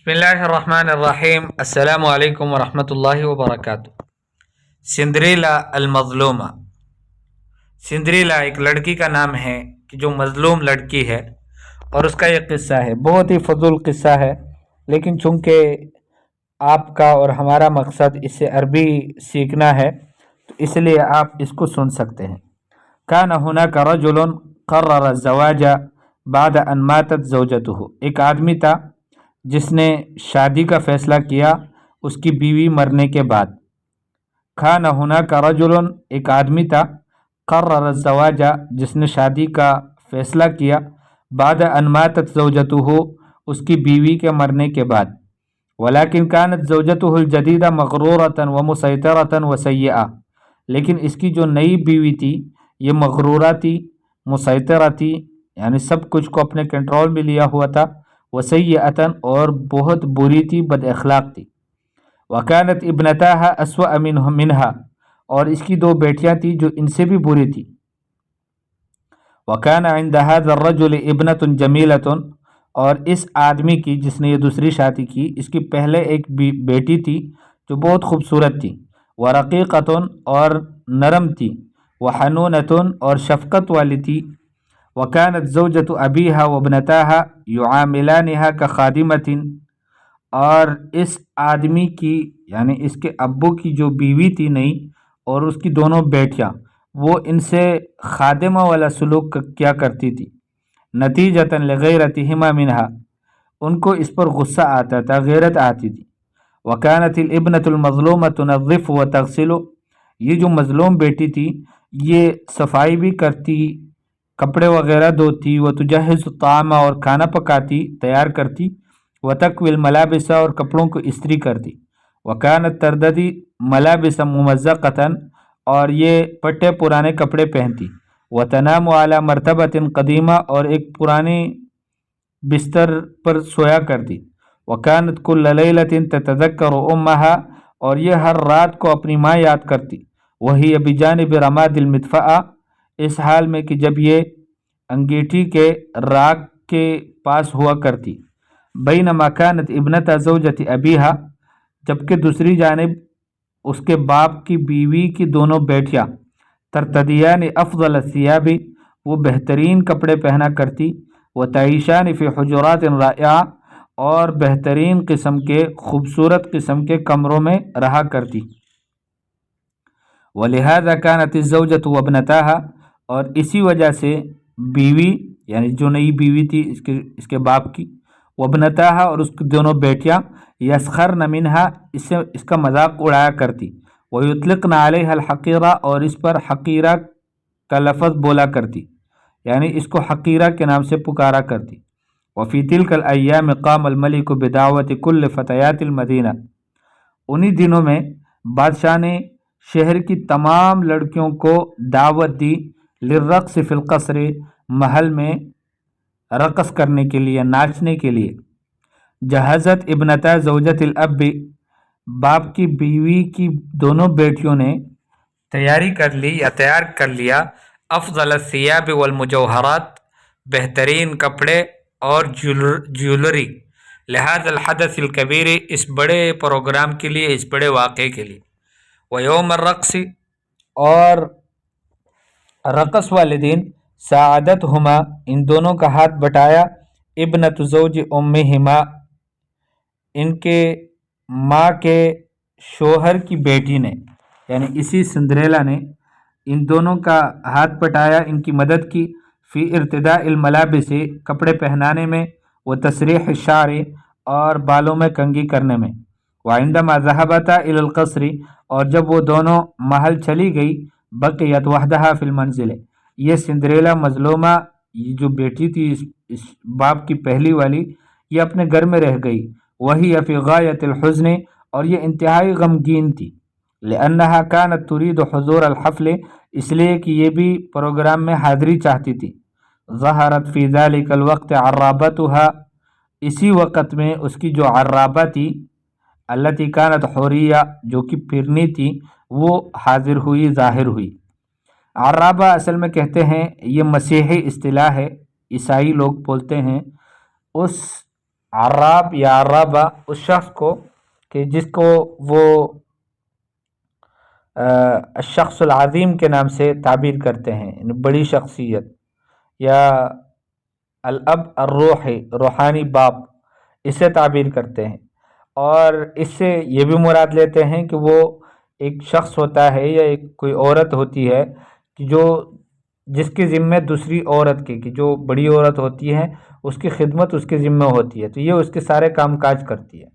बिस्मिल्लाहिर्रहमानिर्रहीम। अस्सलामु अलैकुम वरहमतुल्लाहि वबरकातुह। सिंड्रेला अल-मज़लूमा। सिंड्रेला एक लड़की का नाम है कि जो मज़लूम लड़की है, और उसका एक क़िस्सा है, बहुत ही फजूल क़िस्सा है, लेकिन चूँकि आपका और हमारा मकसद इससे अरबी सीखना है तो इसलिए आप इसको सुन सकते हैं। कान हुनाका रजुलन क़र्रर ज़वाजा बाद अन मातत ज़ौजतुहु। एक आदमी था जिसने शादी का फैसला किया उसकी बीवी मरने के बाद। खान हुनाका रजुलन, एक आदमी था, क़र्रर ज़वाजा, जिसने शादी का फैसला किया, बाद अन मातत ज़ौजतुहु, उसकी बीवी के मरने के बाद। वलाकिन कानत ज़ौजतुहुल जदीदा मग़रूरतन व मुसैतरतन व सय्यआ, लेकिन इसकी जो नई बीवी थी ये मग़रूरा थी, मुसैतरा थी, यानी सब कुछ को अपने कंट्रोल में लिया हुआ था, वसय्यतन, और बहुत बुरी थी, बद अखलाक थी। वकानत इब्नताहा अस्वा मिनहा, और इसकी दो बेटियां थी जो इनसे भी बुरी थी। वकान इंद हाज़ा अर्रजुल इब्नतुन जमीलतुन, और इस आदमी की जिसने ये दूसरी शादी की, इसकी पहले एक बेटी थी जो बहुत खूबसूरत थी। वरक़ीक़तुन, और नरम थी। वहनूनतुन, और शफ़क़त वाली थी। वकानत ज़ौजतु अबीहा वब्नताहा युआमिलानिहा का खादिमतिन, और इस आदमी की यानी इसके अब्बू की जो बीवी थी नई, और उसकी दोनों बेटियां, वो इनसे खादिमा वाला सलूक क्या करती थी। नतीजतन लगैरतिहिमा मिनहा, उनको इस पर गुस्सा आता था, गैरत आती थी। वकानतिल इब्नतुल मज़लूमतु तुनज़्ज़िफ़ु व तग़सिलु, ये जो मज़लूम बेटी थी ये सफाई भी करती, कपड़े वगैरह धोती, व तुजहिज़ु तामा, और खाना पकाती, तैयार करती, व तकविल मलाबिसा, और कपड़ों को इस्त्री करती। वकानत तरददी मलाबिसा मुमज़्ज़क़तन, और ये पट्टे पुराने कपड़े पहनती। व तनामु अला मरतबतिन क़दीमा, और एक पुरानी बिस्तर पर सोया करती। वकानत कुल्ल लैलतिन ततज़क्करु उम्महा, और ये हर रात को अपनी माँ याद करती। वही बिजानिब रमादिल मिदफ़ा, इस हाल में कि जब ये अंगीठी के राग के पास हुआ करती। बैनमा कानत इब्नता ज़ौजति अबीहा, जबकि दूसरी जानिब उसके बाप की बीवी की दोनों बेटियां, तरतदियान अफ़ज़ल सियाबी, वो बेहतरीन कपड़े पहना करती। व तईशान फ़ी हुजुरातिन राइआ, और बेहतरीन किस्म के खूबसूरत किस्म के कमरों में रहा करती। वलिहाज़ा कानत ज़ौजतु वब्नताहा, और इसी वजह से बीवी यानी जो नई बीवी थी इसके बाप की, वब्नताहा, और उसकी दोनों बेटियां, यस्खरन मिनहा, इससे इसका मजाक उड़ाया करती। वयुतलिक़न अलैहा हक़ीरा, और इस पर हक़ीरा का लफ्ज़ बोला करती, यानी इसको हक़ीरा के नाम से पुकारा करती। वफ़ी तिलकल अय्याम क़ामल मलिक बिदावत कुल्ल फ़तयातिल मदीना, उन्हीं दिनों में बादशाह ने शहर की तमाम लड़कियों को दावत दी, लिर्रक़्स फ़िल क़स्र, महल में रक़स करने के लिए, नाचने के लिए। जहज़त इब्नता ज़ौजतिल अब्बी, बाप की बीवी की दोनों बेटियों ने तैयारी कर ली या तैयार कर लिया, अफ़ज़ल सियाब वल मुजौहरात, बेहतरीन कपड़े और ज्वेलरी, लिहाज़ल हदसिल कबीर, इस बड़े प्रोग्राम के लिए, इस बड़े वाक़े के लिए। व यौम रक़्स, और रक़स वाले दिन, सादत हुमा, इन दोनों का हाथ बटाया, इब्नतु ज़ौज उम्मिहिमा, इनके माँ के शोहर की बेटी ने, यानी इसी सिंड्रेला ने इन दोनों का हाथ बटाया, इनकी मदद की। फ़ी इर्तिदाइल मलाबिसे, कपड़े पहनाने में, व तसरीह शारे, और बालों में कंघी करने में। व इंदमा ज़हबता इलल क़स्री, और जब वो दोनों महल चली गई, बक़ियत वहदहा फ़िल मंज़िल, ये सिंड्रेला मज़लूमा, ये जो बेटी थी इस बाप की पहली वाली, ये अपने घर में रह गई। वही फ़ी गायतिल हुज़्न, और ये इंतहाई गमगीन थी। लिअन्नहा कानत तुरीदु हुज़ूर अल हफ़्ल, इसलिए कि ये भी प्रोग्राम में हाज़री चाहती थी। ज़हरत फ़ी ज़ालिकल वक़्त अर्राबतुहा, इसी वक़्त में उसकी जो अर्राबा थी, अल्लती कानत हुरिया, जो कि फिरनी थी, वो हाजिर हुई, ज़ाहिर हुई। अर्राबा असल में कहते हैं ये मसीही इस्तिलाह है, ईसाई लोग बोलते हैं। उस आराब या आराबा उस शख्स को कि जिसको वो शख्सुल अज़ीम के नाम से ताबीर करते हैं, बड़ी शख्सियत, या अल-अब अर्रूह रूहानी बाप, इससे ताबीर करते हैं। और इससे ये भी मुराद लेते हैं कि वो एक शख्स होता है या एक कोई औरत होती है कि जो जिसके ज़िम्मे दूसरी औरत की कि जो बड़ी औरत होती है उसकी खिदमत उसके ज़िम्मे होती है, तो ये उसके सारे काम काज करती है।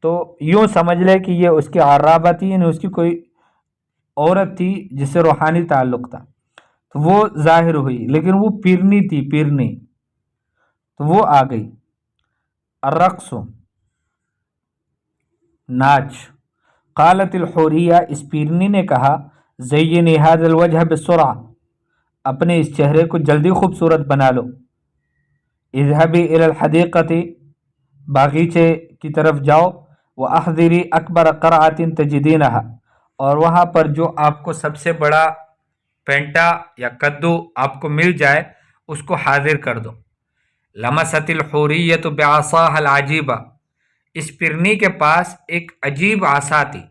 तो यूँ समझ ले कि ये उसकी आराबा थी, यानी उसकी कोई औरत थी जिससे रूहानी ताल्लुक़ था, तो वो ज़ाहिर हुई, लेकिन वो पीरनी थी, पीरनी, तो वो आ गई। अर्रक़्स नाच। क़ालतिल हुरिया, इस पीरनी ने कहा, ज़य्यिनी हाज़ल वजह बिस्सुरअ, अपने इस चेहरे को जल्दी खूबसूरत बना लो। इज़हबी इलल हदीक़ति, बागीचे की तरफ जाओ। व अहज़िरी अकबर क़रअतिन तजिदीनहा, और वहाँ पर जो आपको सबसे बड़ा पेंटा या कद्दू आपको मिल जाए उसको हाजिर कर दो। लमसतिल हुरियतु बिअसाहल अजीबा, इस पिरनी के पास एक अजीब आसा थी,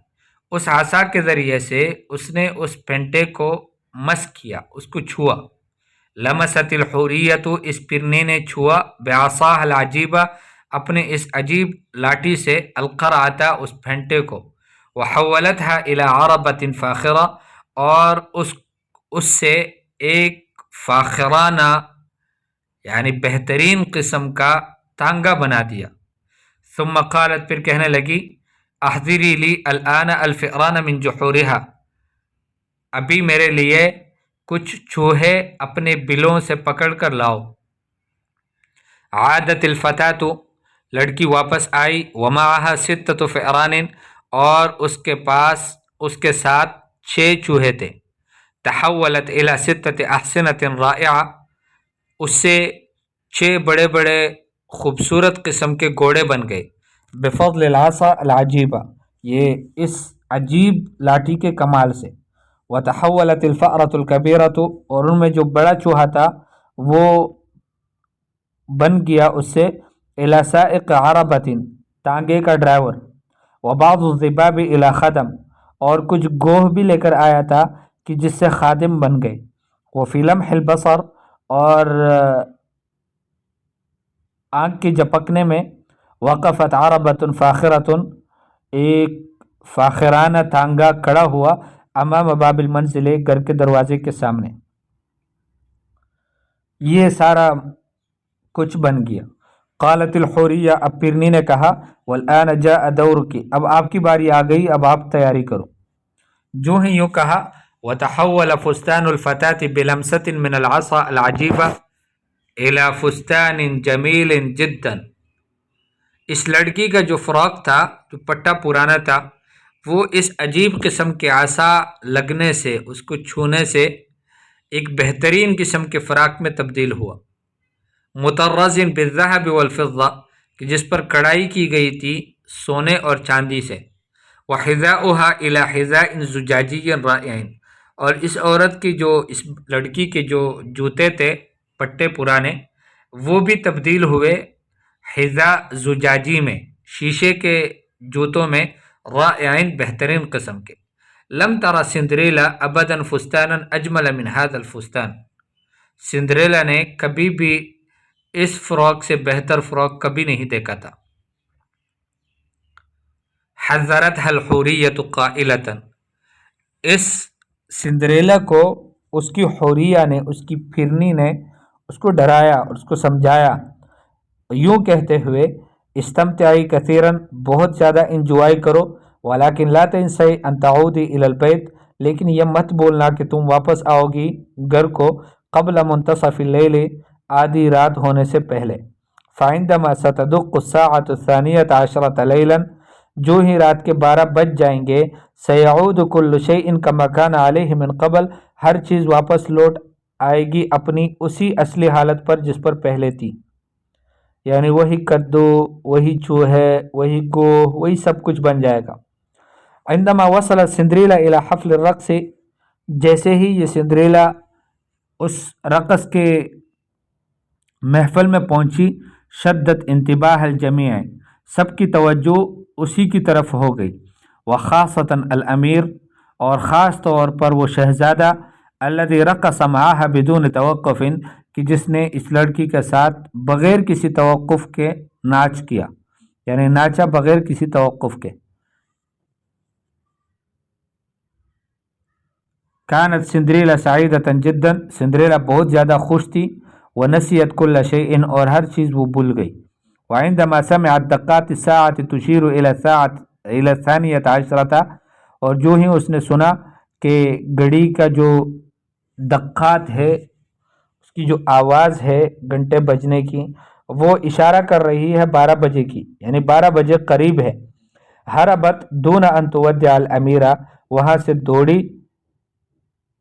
उस आसा के ज़रिए से उसने उस पेंटे को मस किया, उसको छुआ। लमसतिल हुरियतु, इस पिरनी ने छुआ, बिअसाहल अजीबा, अपने इस अजीब लाठी से, अलक़रअता, उस पेंटे को, वहव्वलतहा इला अरबतिन फ़ाख़िरा, और उससे एक फ़ाख़िराना यानी बेहतरीन किस्म का तांगा बना दिया। सुम्मा क़ालत, फिर कहने लगी, अहज़िरी ली अलआना अलफ़िरान मिन जुहूरिहा, अभी मेरे लिए कुछ चूहे अपने बिलों से पकड़ कर लाओ। आदतिल फ़तातु, लड़की वापस आई, वमाहा सित्ततु फ़िरानिन, और उसके पास उसके साथ 6 चूहे थे। तहव्वलत इला सित्तति अहसनतिन राइआ, उससे 6 बड़े बड़े खूबसूरत किस्म के घोड़े बन गए। बिफ़ज़्लिल आसा अल अजीबा, ये इस अजीब लाठी के कमाल से। व तहव्वलतिल फ़अरतुल कबीरतु, और उनमें जो बड़ा चूहा था वो बन गया उससे इला साइक़ अरबतिन, तांगे का ड्राइवर। व बाज़ु ज़िबाबी इला ख़दम, और कुछ गोह भी लेकर आया था कि जिससे खादिम बन गए। व फ़ी लम्हिल बसर, और आँख के झपकने में, वक़फ़त अरबतुन फ़ाख़िरतुन, एक फ़ाख़िराना तांगा खड़ा हुआ, अमाम बाबिल मंज़िल, घर के दरवाजे के सामने। ये सारा कुछ बन गया। क़ालतिल हुरिया, अब पिरनी ने कहा, वल-आन जाअ दौरुकी, अब आपकी बारी आ गई, अब आप तैयारी करो। जो ही यूँ कहा, वतहव्वल फ़ुस्तानुल फ़ताति बिलमसतिन मिनल असा अल अजीबा इला फ़ुस्तानिन जमीलिन जिद्दन, इस लड़की का जो फ़्रॉक था, जो पट्टा पुराना था, वो इस अजीब किस्म के आसा लगने से, उसको छूने से एक बेहतरीन किस्म के फ़राक में तब्दील हुआ। मुतर्रज़िन बिज़्ज़हब वल फ़िज़्ज़ा, कि जिस पर कढ़ाई की गई थी सोने और चांदी से। व हिज़ाउहा इला हिज़ाइन ज़ुजाजिय्यिन राइइन, और इस औरत की जो, इस लड़की के जो जूते थे पट्टे पुराने, वो भी तब्दील हुए हिज़ा ज़ुजाजी में, शीशे के जूतों में, राइइन, बेहतरीन किस्म के। लम तरा सिंदरेला अबदन फ़ुस्तानन अजमल मिन हाज़ल फ़ुस्तान, सिंदरेला ने कभी भी इस फ़्रॉक से बेहतर फ़्रॉक कभी नहीं देखा था। हज़रतहल हुरियतु क़ाइलतन, इस सिंदरेला को उसकी हुरिया ने, उसकी फिरनी ने उसको डराया और उसको समझाया, यूँ कहते हुए, इस्तमताई कसीरन, बहुत ज़्यादा इंजॉय करो, वलाकिन ला तंसई अन तऊदी इलल बैत, लेकिन यह मत बोलना कि तुम वापस आओगी घर को, क़ब्ल मुंतसफ़िल लैल, आधी रात होने से पहले। फ़इंदमा सतदुक़्क़ु अस्साअतु अस्सानियत अशरत लैलन, जो ही रात के 12 बज जाएंगे, सयऊदु कुल्लु शैइन कमा कान अलैहि मिन क़ब्ल, हर चीज़ वापस लौट आएगी अपनी उसी असली हालत पर जिस पर पहले थी, यानी वही कद्दू, वही चूहे, वही गोह, वही सब कुछ बन जाएगा। इंदमा वसल सिंदरेला इला हफ़्ल रक़्स, जैसे ही ये सिंदरेला उस रक़स के महफ़िल में पहुंची, शद्दत इंतबाह अल-जमी', सबकी तवज्जो उसी की तरफ हो गई। व ख़ासतन अल-अमीर, और ख़ास तौर पर वो शहज़ादा, अल्लज़ी रक़स मअहा बिदून तवक़्क़ुफ़िन, कि जिसने इस लड़की के साथ बग़ैर किसी तवक़्क़ुफ़ के नाच किया, यानी नाचा बग़ैर किसी तवक़्क़ुफ़ के। कानत सिंड्रेला सईदतन जिद्दन, सिंड्रेला बहुत ज़्यादा खुश थी। व नसियत कुल्ल शैइन, और हर चीज़ वो भूल गई। वइंदमा समिअत दक्कात अस्साअत तुशीरु इला साअत इला सानियत अशरता, और जो ही उसने सुना कि घड़ी का जो दक्कात है, उसकी जो आवाज़ है घंटे बजने की, वो इशारा कर रही है 12 बजे की, यानी 12 बजे करीब है। हरबत दून अन तुवद्दिअ अल अमीरा, वहाँ से दौड़ी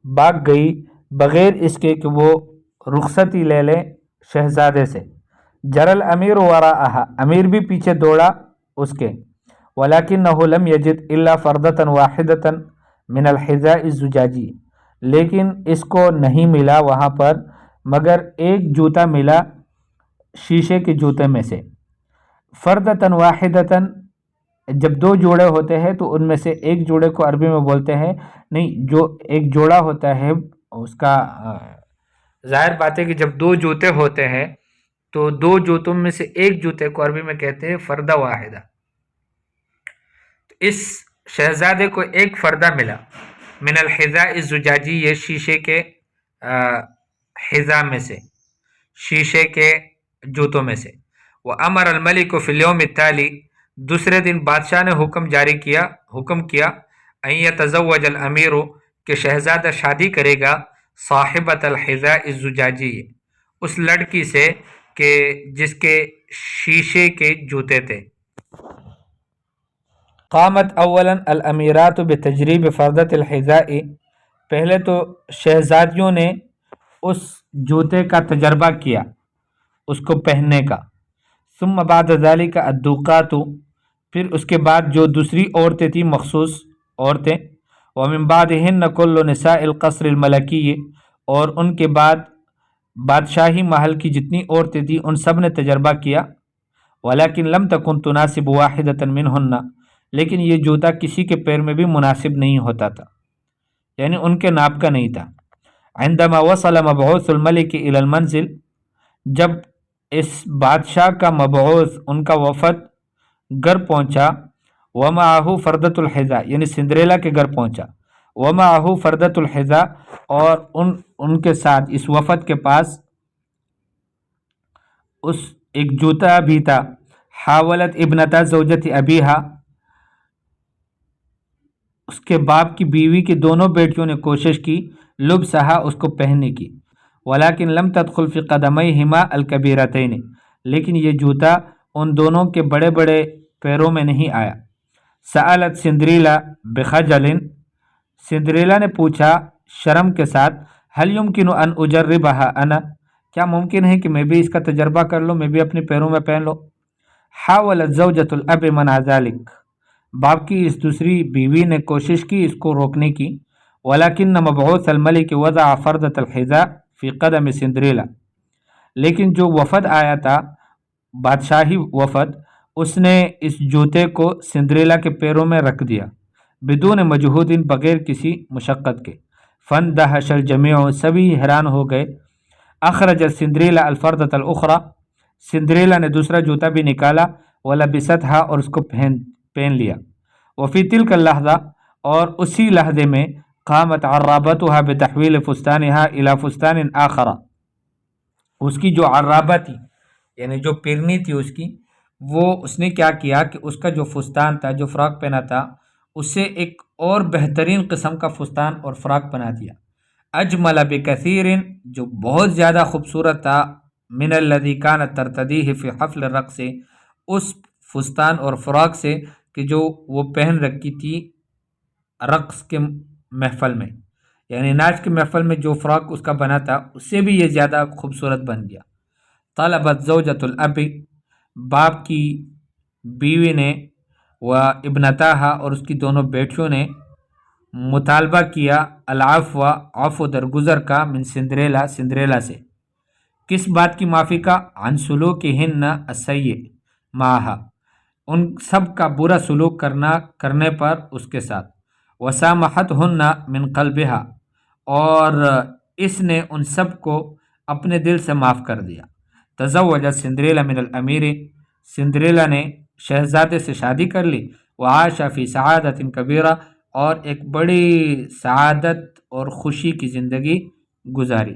भाग गई बग़ैर इसके कि वो रुखसती ले लें शहज़ादे से। जरल अमीर वराअहा, अमीर भी पीछे दौड़ा उसके। वलाकिन्नहु लम यजिद इल्ला फ़र्दतन वाहिदतन मिनल हिज़ाइ ज़ुजाजी, लेकिन इसको नहीं मिला वहाँ पर मगर एक जूता मिला शीशे के जूते में से। फ़र्दतन वाहिदतन, जब दो जोड़े होते हैं तो उनमें से एक जोड़े को अरबी में बोलते हैं, नहीं, जो एक जोड़ा होता है उसका ज़ाहिर बात है कि जब दो जूते होते हैं तो दो जूतों में से एक जूते को अरबी में कहते हैं फ़र्दा वाहिदा। तो इस शहज़ादे को एक फ़र्दा मिला, मिनल हिज़ाइ ज़ुजाजी, ये शीशे के हिज़ा में से, शीशे के जूतों में से। व अमर अल मलिक फ़िल यौम ताली, दूसरे दिन बादशाह ने हुक्म किया अन यतज़व्वज अल अमीर, के शहज़ादा शादी करेगा साहिबत अल हिज़ाइ ज़ुजाजी, उस लड़की से कि जिसके शीशे के जूते थे। क़ामत अव्वलन अल अमीरात बितजरीब फ़र्दत अल हिज़ाइ, पहले तो शहज़ादियों ने उस जूते का तजर्बा किया, उसको पहनने का। सुम्मा बाद ज़ालिका अद्दुक़ातु, फिर उसके बाद जो दूसरी औरतें थीं, मखसूस औरतें। व मिन बादिहिन्न कुल्लु निसाइल क़स्र अल मलकी, और उनके बाद बादशाही महल की जितनी औरतें थीं उन सब ने तजर्बा किया। वलाकिन लम तकुन तुनासिब वाहिदतन मिनहुन्ना, लेकिन ये जूता किसी के पैर में भी मुनासिब नहीं होता था, यानी उनके नाप का नहीं था। इंदमा वसल मबऊसुल मलिक इलल मंजिल, जब इस बादशाह का मबऊस, उनका वफद घर पहुंचा। वमाहू फ़र्दतुल हिज़ा, यानी सिंड्रेला के घर पहुंचा। वमाहू फ़र्दतुल हिज़ा, और उनके साथ इस वफद के पास उस एक जूता भी था। हावलत इब्नता ज़ौजति अबीहा, उसके बाप की बीवी की दोनों बेटियों ने कोशिश की लुब्सहा, उसको पहनने की। वलाकिन लम तदखुल फ़ी क़दमैहिमा अल कबीरतैन, लेकिन ये जूता उन दोनों के बड़े बड़े पैरों में नहीं आया। सअलत सिंड्रेला बिखजलिन, सिंड्रेला ने पूछा शर्म के साथ, हल युमकिनु अन उजर्रिबहा अना, क्या मुमकिन है कि मैं भी इसका तजर्बा कर लूँ, मैं भी अपने पैरों में पहन लूँ। हावलत ज़ौजतुल अब मना ज़ालिक, बाप की इस दूसरी बीवी ने कोशिश की इसको रोकने की। वलाकिन मबऊस अल मलिक वज़अ फ़र्दत अल हिज़ा फ़ी क़दम सिंड्रेला, लेकिन जो वफ़द आया था, बादशाही वफ़द, उसने इस जूते को सिंड्रेला के पैरों में रख दिया, बिदून मजहूदिन, बग़ैर किसी मुशक्क़त के। फ़न दहशल जमीअ, सभी हैरान हो गए। अखरज सिंड्रेला अल फ़र्दत अल उख़रा, सिंड्रेला ने दूसरा जूता भी निकाला। वलबिसतहा, और उसको पहन लिया। वफ़ी तिल्क लहज़ा, और उसी लहज़े में क़ामत अर्राबतुहा बितहवील फ़ुस्तानिहा इला फ़ुस्तानिन आख़रा, उसकी जो अर्राबा थी, यानी जो पिरनी थी उसकी, वो उसने क्या किया कि उसका जो फुस्तान था, जो फ़्रॉक पहना था, उससे एक और बेहतरीन किस्म का फुस्तान और फ़्रॉक बना दिया। अजमल बिकसीरिन, जो बहुत ज़्यादा खूबसूरत था, मिनल्लज़ी कानत तरतदीह फ़ी हफ़्ल रक़्स, उस फुस्तान और फ़्रॉक से कि जो वो पहन रखी थी रक़्स के महफ़ल में, यानी नाच के महफ़ल में जो फ़्रॉक उसका बना था, उससे भी ये ज़्यादा खूबसूरत बन गया। तलबत ज़ौजतुल अबी, बाप की बीवी ने, व इब्नताहा, और उसकी दोनों बेटियों ने मुतालबा किया, अल-अफ़्व, अफ़्व दरगुज़र का, मिन सिंड्रेला, सिंड्रेला से, کس بات کی معافی کا؟ عن سلوکہن السیئ معہا، ان سب کا برا سلوک کرنے پر اس کے ساتھ، وسامحتہن من قلبہا، اور اس نے ان سب کو اپنے دل سے معاف کر دیا۔ تزوجت سندریلا من الامیر، سندریلا نے شہزادے سے شادی کر لی، وعاش فی سعادت کبیرہ، اور ایک بڑی سعادت اور خوشی کی زندگی گزاری۔